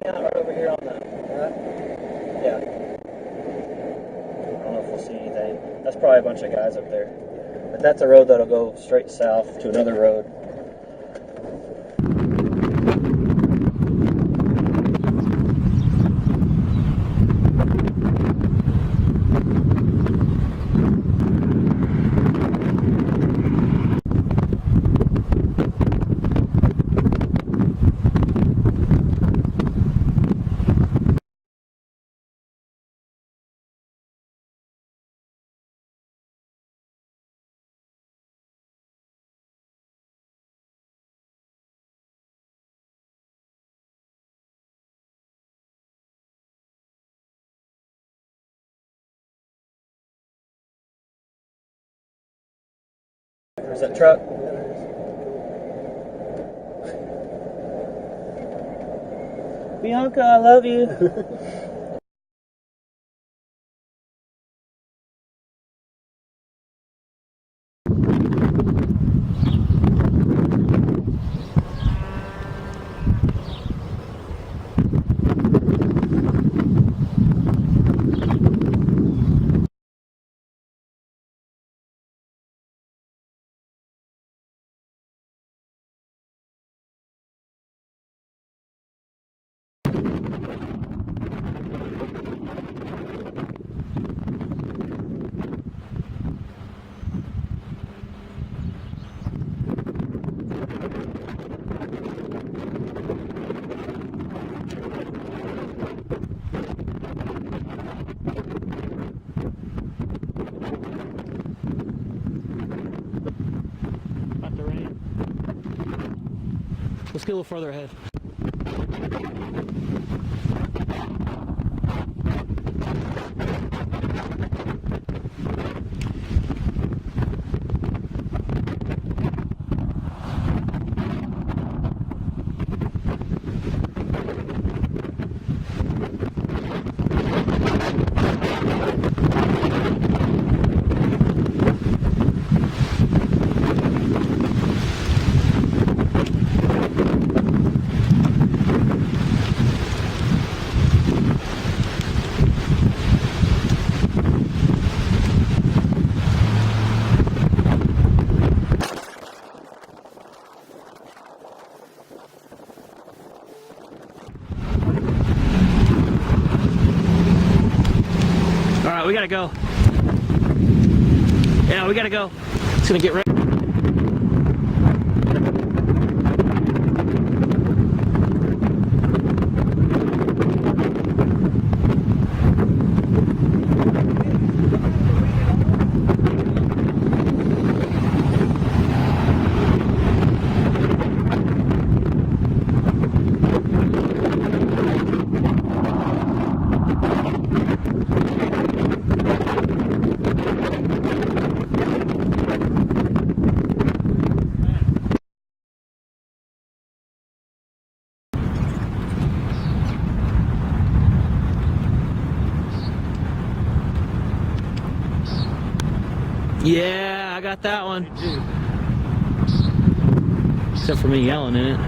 Yeah, right over here on the right. Yeah. I don't know if we'll see anything. That's probably a bunch of guys up there. But that's a road that'll go straight south to another road. There's that truck. Bianca, I love you. About to rain. Let's get a little further ahead. Alright, we gotta go. Yeah, we gotta go. It's gonna get ready. Yeah, I got that one. Except for me yelling in it.